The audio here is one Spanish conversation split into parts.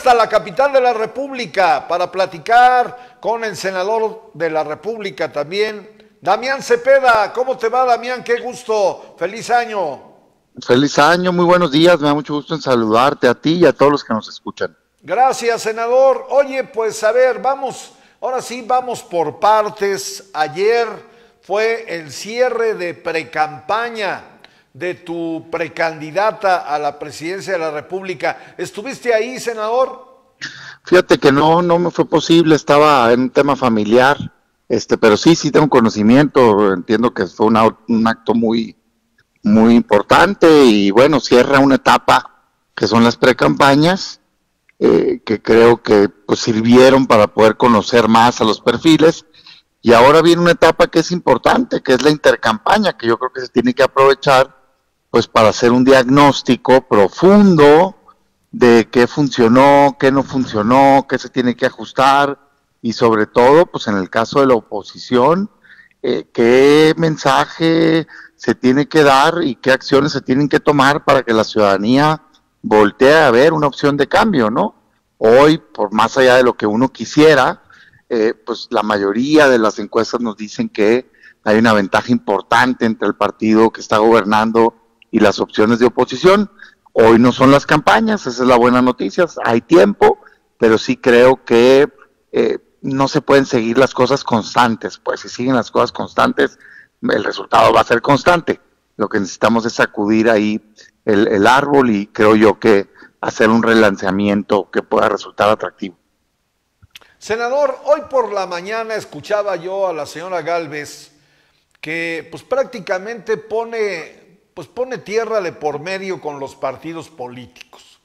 hasta la capital de la República para platicar con el senador de la República también, Damián Cepeda. ¿Cómo te va, Damián? Qué gusto. Feliz año. Feliz año, muy buenos días. Me da mucho gusto en saludarte a ti y a todos los que nos escuchan. Gracias, senador. Oye, pues a ver, vamos, ahora sí, vamos por partes. Ayer fue el cierre de precampaña de tu precandidata a la presidencia de la República. ¿Estuviste ahí, senador? Fíjate que no me fue posible, estaba en un tema familiar, pero sí tengo conocimiento, entiendo que fue un acto muy importante y bueno, cierra una etapa que son las precampañas, que creo que pues sirvieron para poder conocer más a los perfiles, y ahora viene una etapa que es importante, que es la intercampaña, que yo creo que se tiene que aprovechar pues para hacer un diagnóstico profundo de qué funcionó, qué no funcionó, qué se tiene que ajustar, y sobre todo, pues en el caso de la oposición, qué mensaje se tiene que dar y qué acciones se tienen que tomar para que la ciudadanía voltee a ver una opción de cambio, ¿no? Hoy, por más allá de lo que uno quisiera, pues la mayoría de las encuestas nos dicen que hay una ventaja importante entre el partido que está gobernando y las opciones de oposición. Hoy no son las campañas, esa es la buena noticia, hay tiempo, pero sí creo que no se pueden seguir las cosas constantes, pues si siguen las cosas constantes, el resultado va a ser constante. Lo que necesitamos es sacudir ahí el árbol y creo yo que hacer un relanceamiento que pueda resultar atractivo. Senador, hoy por la mañana escuchaba yo a la señora Gálvez que pues prácticamente pone tierra de por medio con los partidos políticos.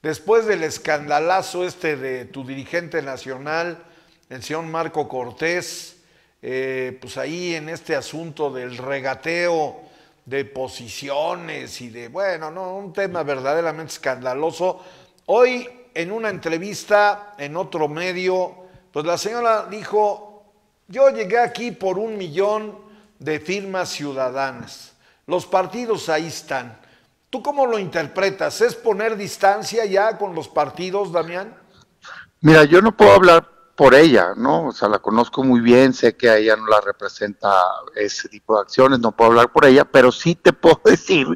Después del escandalazo de tu dirigente nacional, el señor Marco Cortés, pues ahí en este asunto del regateo de posiciones y de, bueno, no, un tema verdaderamente escandaloso. Hoy en una entrevista en otro medio, pues la señora dijo, yo llegué aquí por 1 millón de firmas ciudadanas. Los partidos ahí están. ¿Tú cómo lo interpretas? ¿Es poner distancia ya con los partidos, Damián? Mira, yo no puedo hablar por ella, ¿no? O sea, la conozco muy bien, sé que a ella no la representa ese tipo de acciones, no puedo hablar por ella, pero sí te puedo decir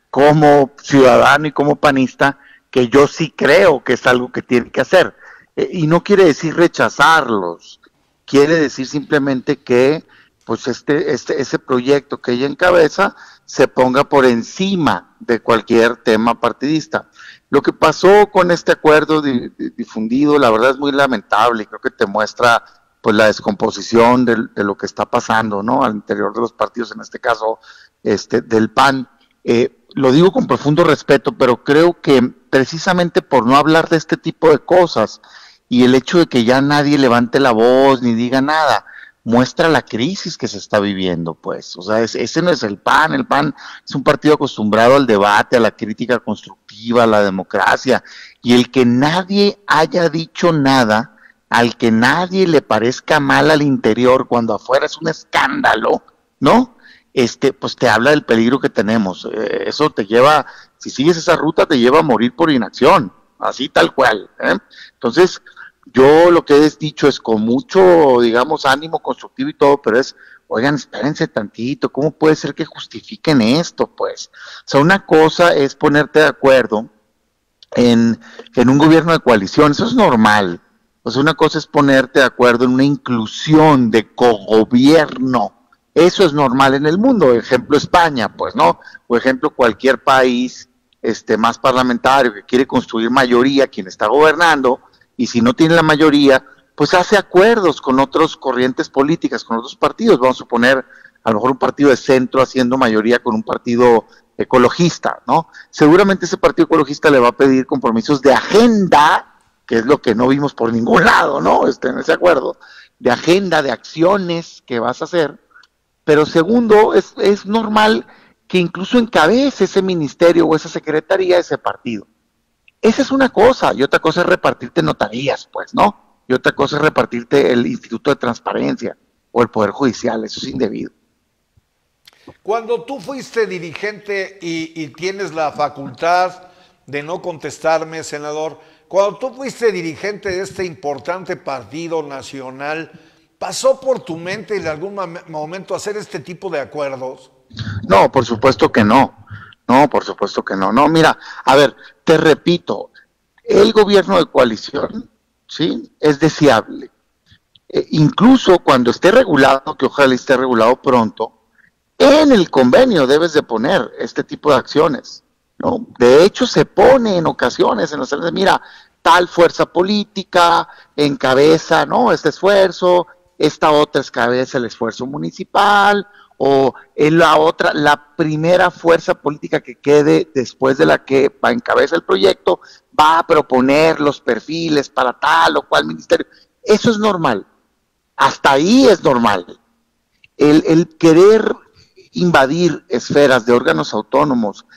como ciudadano y como panista que yo sí creo que es algo que tiene que hacer. Y no quiere decir rechazarlos, quiere decir simplemente que pues ese proyecto que ella encabeza se ponga por encima de cualquier tema partidista. Lo que pasó con este acuerdo difundido, la verdad es muy lamentable, y creo que te muestra pues la descomposición de lo que está pasando, ¿no? Al interior de los partidos, en este caso del PAN. Lo digo con profundo respeto, pero creo que precisamente por no hablar de este tipo de cosas y el hecho de que ya nadie levante la voz ni diga nada, muestra la crisis que se está viviendo, pues. O sea, ese no es el PAN es un partido acostumbrado al debate, a la crítica constructiva, a la democracia, y el que nadie haya dicho nada, al que nadie le parezca mal al interior, cuando afuera es un escándalo, ¿no? Pues te habla del peligro que tenemos. Eso te lleva, si sigues esa ruta, te lleva a morir por inacción, así tal cual, ¿eh? Entonces, yo lo que he dicho es con mucho, digamos, ánimo constructivo y todo, pero es, oigan, espérense tantito, ¿cómo puede ser que justifiquen esto, pues? O sea, una cosa es ponerte de acuerdo en un gobierno de coalición, eso es normal. O sea, una cosa es ponerte de acuerdo en una inclusión de cogobierno, eso es normal en el mundo, ejemplo España, pues, ¿no? O ejemplo cualquier país más parlamentario que quiere construir mayoría, quien está gobernando, y si no tiene la mayoría, pues hace acuerdos con otras corrientes políticas, con otros partidos. Vamos a suponer a lo mejor un partido de centro haciendo mayoría con un partido ecologista, ¿no? Seguramente ese partido ecologista le va a pedir compromisos de agenda, que es lo que no vimos por ningún lado, ¿no? En ese acuerdo, de agenda, de acciones que vas a hacer. Pero segundo, es normal que incluso encabece ese ministerio o esa secretaría ese partido. Esa es una cosa, y otra cosa es repartirte notarías, pues, ¿no? Y otra cosa es repartirte el Instituto de Transparencia o el Poder Judicial, eso es indebido. Cuando tú fuiste dirigente y tienes la facultad de no contestarme, senador, cuando tú fuiste dirigente de este importante partido nacional, ¿pasó por tu mente en algún momento hacer este tipo de acuerdos? No, por supuesto que no. No, por supuesto que no. No, mira, a ver, te repito, el gobierno de coalición, ¿sí? Es deseable. Incluso cuando esté regulado, que ojalá esté regulado pronto, en el convenio debes de poner este tipo de acciones, ¿no? De hecho, se pone en ocasiones en los de, mira, tal fuerza política encabeza, ¿no? Este esfuerzo, esta otra encabeza el esfuerzo municipal, o en la otra, la primera fuerza política que quede después de la que encabeza el proyecto, va a proponer los perfiles para tal o cual ministerio. Eso es normal. Hasta ahí es normal. El querer invadir esferas de órganos autónomos,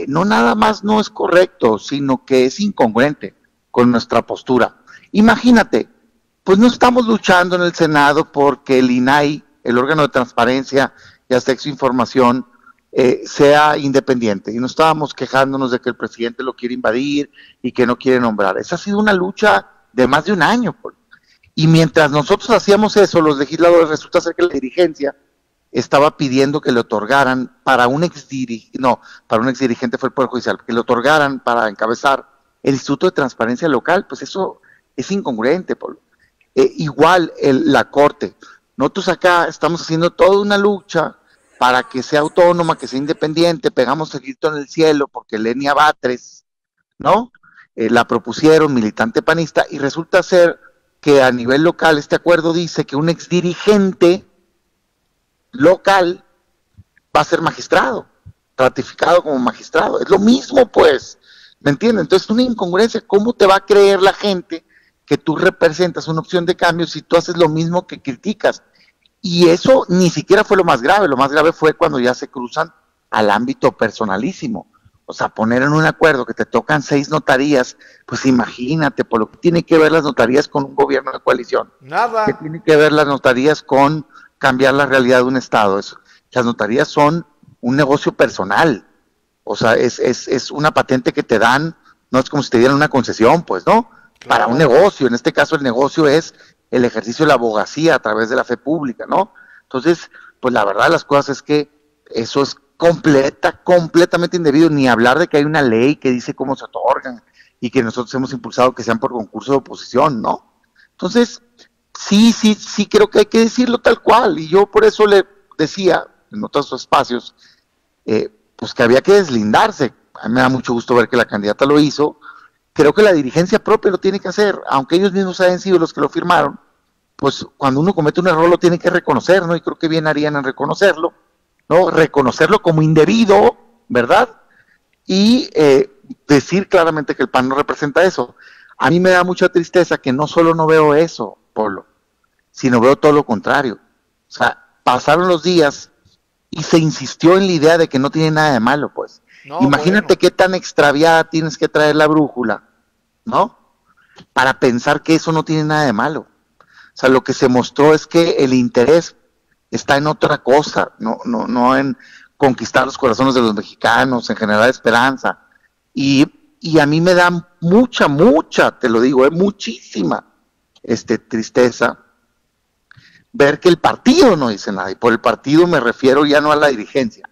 no nada más no es correcto, sino que es incongruente con nuestra postura. Imagínate, pues no estamos luchando en el Senado porque el INAI, el órgano de transparencia y acceso a información, sea independiente, y no estábamos quejándonos de que el presidente lo quiere invadir y que no quiere nombrar. Esa ha sido una lucha de más de un año, y mientras nosotros hacíamos eso, los legisladores, resulta ser que la dirigencia estaba pidiendo que le otorgaran para un exdirigente fue el Poder Judicial, que le otorgaran para encabezar el Instituto de Transparencia Local. Pues eso es incongruente, Pablo. Igual la Corte. Nosotros acá estamos haciendo toda una lucha para que sea autónoma, que sea independiente, pegamos el grito en el cielo porque Lenia Batres, ¿no? La propusieron, militante panista, y resulta ser que a nivel local este acuerdo dice que un exdirigente local va a ser magistrado, ratificado como magistrado. Es lo mismo, pues, ¿me entiendes? Entonces es una incongruencia. ¿Cómo te va a creer la gente que tú representas una opción de cambio si tú haces lo mismo que criticas? Y eso ni siquiera fue lo más grave fue cuando ya se cruzan al ámbito personalísimo. O sea, poner en un acuerdo que te tocan 6 notarías, pues imagínate, por lo que tiene que ver las notarías con un gobierno de coalición. Nada. ¿Qué tiene que ver las notarías con cambiar la realidad de un estado? Las notarías son un negocio personal. O sea, es una patente que te dan, no es como si te dieran una concesión, pues, ¿no? Claro. Para un negocio. En este caso el negocio es el ejercicio de la abogacía a través de la fe pública, ¿no? Entonces, pues la verdad de las cosas es que eso es completamente indebido, ni hablar de que hay una ley que dice cómo se otorgan y que nosotros hemos impulsado que sean por concurso de oposición, ¿no? Entonces, sí creo que hay que decirlo tal cual, y yo por eso le decía en otros espacios, pues que había que deslindarse. A mí me da mucho gusto ver que la candidata lo hizo. Creo que la dirigencia propia lo tiene que hacer, aunque ellos mismos hayan sido los que lo firmaron. Pues cuando uno comete un error lo tiene que reconocer, ¿no? Y creo que bien harían en reconocerlo, ¿no? Reconocerlo como indebido, ¿verdad? Y decir claramente que el PAN no representa eso. A mí me da mucha tristeza que no solo no veo eso, Pablo, sino veo todo lo contrario. O sea, pasaron los días y se insistió en la idea de que no tiene nada de malo, pues. No, imagínate qué tan extraviada tienes que traer la brújula, ¿no? Para pensar que eso no tiene nada de malo. O sea, lo que se mostró es que el interés está en otra cosa, no en conquistar los corazones de los mexicanos, en generar esperanza. Y a mí me da mucha, te lo digo, muchísima tristeza ver que el partido no dice nada. Y por el partido me refiero ya no a la dirigencia,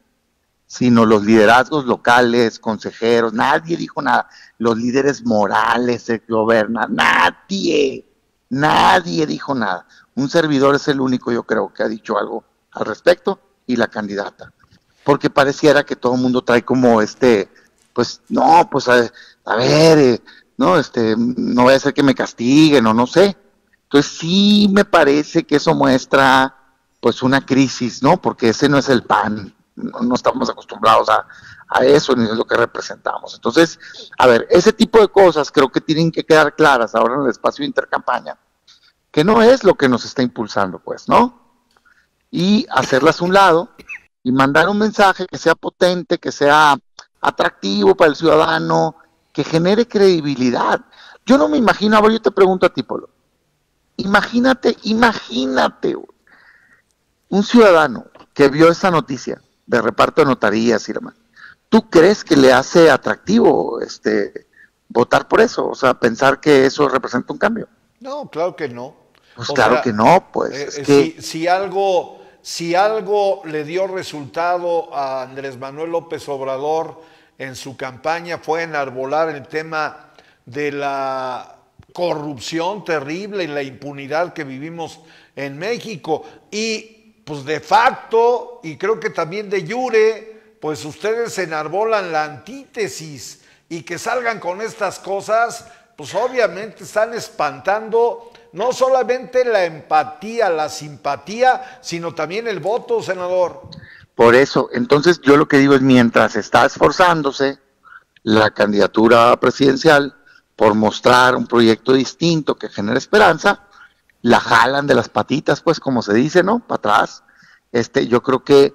sino los liderazgos locales, consejeros, nadie dijo nada. Los líderes morales que gobiernan, nadie dijo nada. Un servidor es el único, yo creo, que ha dicho algo al respecto, y la candidata. Porque pareciera que todo el mundo trae como pues, no, pues a ver, no vaya a ser que me castiguen o no sé. Entonces sí me parece que eso muestra pues una crisis, ¿no? Porque ese no es el PAN, no estamos acostumbrados a eso, ni es lo que representamos. Entonces, a ver, ese tipo de cosas creo que tienen que quedar claras ahora en el espacio de intercampaña, que no es lo que nos está impulsando, pues, ¿no? Y hacerlas a un lado y mandar un mensaje que sea potente, que sea atractivo para el ciudadano, que genere credibilidad. Yo no me imagino, a ver, yo te pregunto a ti, Polo, imagínate, un ciudadano que vio esa noticia de reparto de notarías y demás, ¿tú crees que le hace atractivo votar por eso, o sea, pensar que eso representa un cambio. No, claro que no. Pues O claro sea, que no, pues es que si algo le dio resultado a Andrés Manuel López Obrador en su campaña fue enarbolar el tema de la corrupción terrible y la impunidad que vivimos en México. Y pues de facto, y creo que también de jure, pues ustedes enarbolan la antítesis y que salgan con estas cosas, pues obviamente están espantando no solamente la empatía, la simpatía, sino también el voto, senador. por eso, entonces yo lo que digo es, mientras está esforzándose la candidatura presidencial por mostrar un proyecto distinto que genere esperanza, la jalan de las patitas, pues como se dice, ¿no? Para atrás. Yo creo que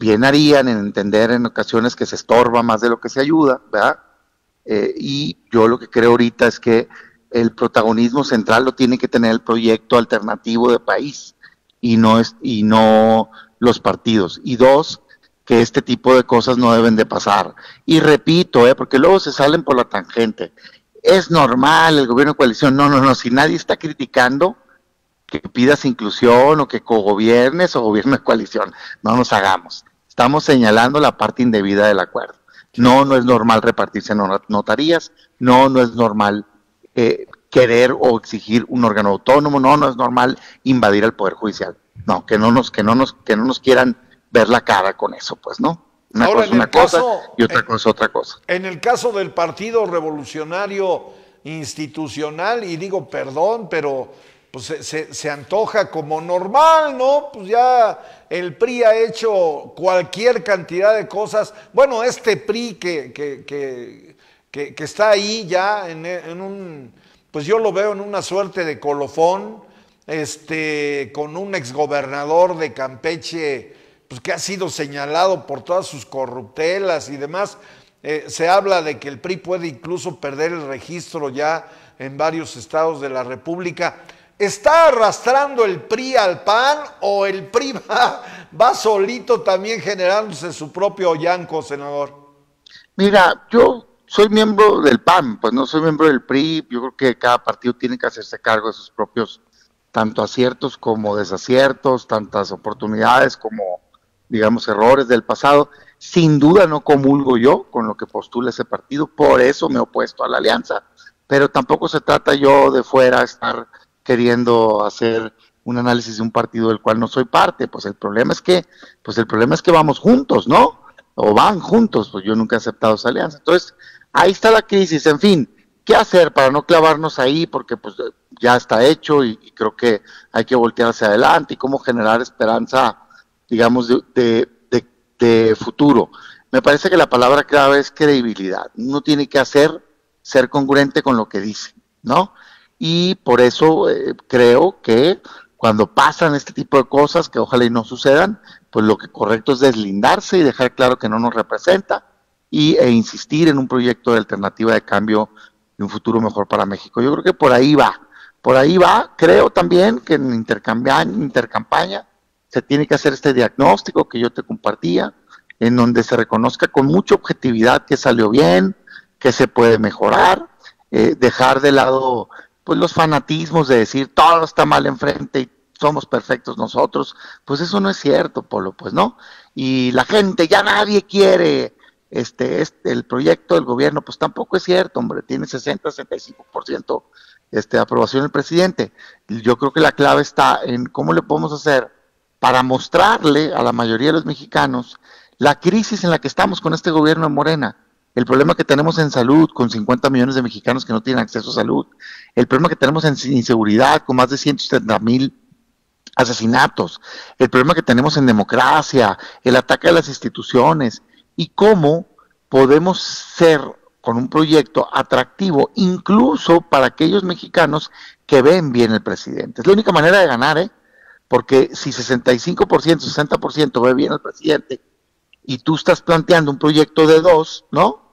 bien harían en entender en ocasiones que se estorba más de lo que se ayuda, ¿verdad? Y yo lo que creo ahorita es que el protagonismo central lo tiene que tener el proyecto alternativo de país y no los partidos. Y dos, que este tipo de cosas no deben de pasar. Y repito, porque luego se salen por la tangente. Es normal el gobierno de coalición. No, si nadie está criticando que pidas inclusión o que cogobiernes o gobierno de coalición, no nos hagamos. Estamos señalando la parte indebida del acuerdo. No es normal repartirse notarías, no es normal querer o exigir un órgano autónomo, no es normal invadir el Poder Judicial. No, que no nos quieran ver la cara con eso, pues, ¿no? Una Ahora, cosa es una cosa y otra cosa otra cosa. En el caso del Partido Revolucionario Institucional, y digo perdón, pero pues se antoja como normal, ¿no? Pues ya el PRI ha hecho cualquier cantidad de cosas. Bueno, este PRI que está ahí ya en un, pues yo lo veo en una suerte de colofón, con un exgobernador de Campeche, pues que ha sido señalado por todas sus corruptelas y demás. Se habla de que el PRI puede incluso perder el registro ya en varios estados de la República. ¿Está arrastrando el PRI al PAN o el PRI va solito también generándose su propio yanco, senador? Mira, yo soy miembro del PAN, pues no soy miembro del PRI. Yo creo que cada partido tiene que hacerse cargo de sus propios tanto aciertos como desaciertos, tantas oportunidades como, digamos, errores del pasado. Sin duda no comulgo yo con lo que postula ese partido, por eso me he opuesto a la alianza, pero tampoco se trata yo de fuera estar queriendo hacer un análisis de un partido del cual no soy parte. Pues el problema es que vamos juntos, ¿no? O van juntos, pues yo nunca he aceptado esa alianza. Entonces, ahí está la crisis. En fin, ¿qué hacer para no clavarnos ahí? Porque pues ya está hecho y creo que hay que voltear hacia adelante y cómo generar esperanza, digamos, de futuro. Me parece que la palabra clave es credibilidad. Uno tiene que ser congruente con lo que dice, ¿no? Y por eso creo que cuando pasan este tipo de cosas, que ojalá y no sucedan, pues lo que correcto es deslindarse y dejar claro que no nos representa e insistir en un proyecto de alternativa de cambio y un futuro mejor para México. Yo creo que por ahí va. Creo también que en intercampaña se tiene que hacer este diagnóstico que yo te compartía, en donde se reconozca con mucha objetividad que salió bien, que se puede mejorar, dejar de lado pues los fanatismos de decir todo está mal enfrente y somos perfectos nosotros. Pues eso no es cierto, Polo, pues no. Y la gente, ya nadie quiere el proyecto del gobierno, pues tampoco es cierto, hombre, tiene 60-65% de aprobación el presidente. Yo creo que la clave está en cómo le podemos hacer para mostrarle a la mayoría de los mexicanos la crisis en la que estamos con este gobierno de Morena, el problema que tenemos en salud con 50 millones de mexicanos que no tienen acceso a salud, el problema que tenemos en inseguridad con más de 170,000 asesinatos, el problema que tenemos en democracia, el ataque a las instituciones y cómo podemos ser con un proyecto atractivo incluso para aquellos mexicanos que ven bien el presidente. Es la única manera de ganar, porque si 65%, 60% ve bien al presidente y tú estás planteando un proyecto de 2, ¿no?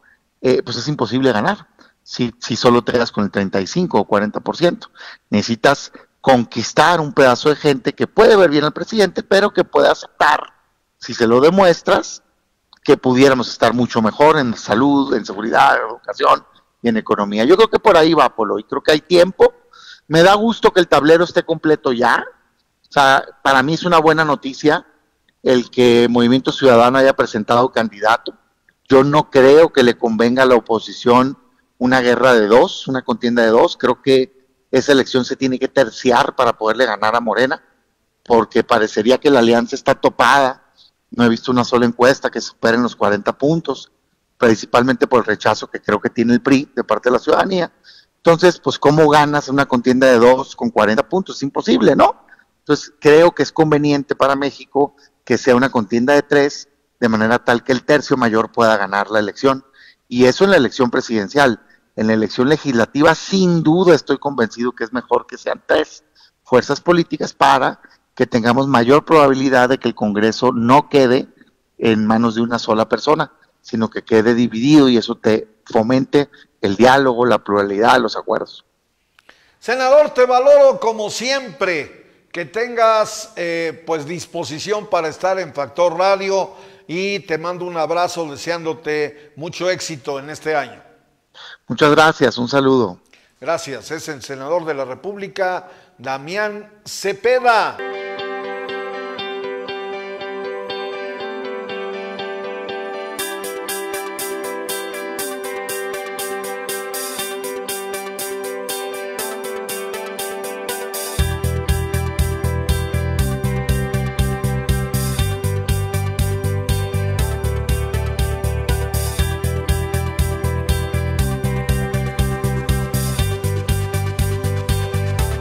Pues es imposible ganar si solo te das con el 35 o 40%. Necesitas conquistar un pedazo de gente que puede ver bien al presidente, pero que puede aceptar, si se lo demuestras, que pudiéramos estar mucho mejor en salud, en seguridad, en educación, y en economía. Yo creo que por ahí va, Polo, y creo que hay tiempo. Me da gusto que el tablero esté completo ya. O sea, para mí es una buena noticia el que Movimiento Ciudadano haya presentado candidato. Yo no creo que le convenga a la oposición una guerra de dos, una contienda de dos. Creo que esa elección se tiene que terciar para poderle ganar a Morena, porque parecería que la alianza está topada. No he visto una sola encuesta que supere los 40 puntos, principalmente por el rechazo que creo que tiene el PRI de parte de la ciudadanía. Entonces, pues, ¿cómo ganas una contienda de dos con 40 puntos? Es imposible, ¿no? Entonces, creo que es conveniente para México que sea una contienda de tres, de manera tal que el tercio mayor pueda ganar la elección. Y eso en la elección presidencial. En la elección legislativa, sin duda, estoy convencido que es mejor que sean tres fuerzas políticas para que tengamos mayor probabilidad de que el Congreso no quede en manos de una sola persona, sino que quede dividido y eso te fomente el diálogo, la pluralidad, los acuerdos. Senador, te valoro como siempre, que tengas pues disposición para estar en Factor Radio y te mando un abrazo deseándote mucho éxito en este año. Muchas gracias, un saludo. Gracias, es el senador de la República, Damián Cepeda.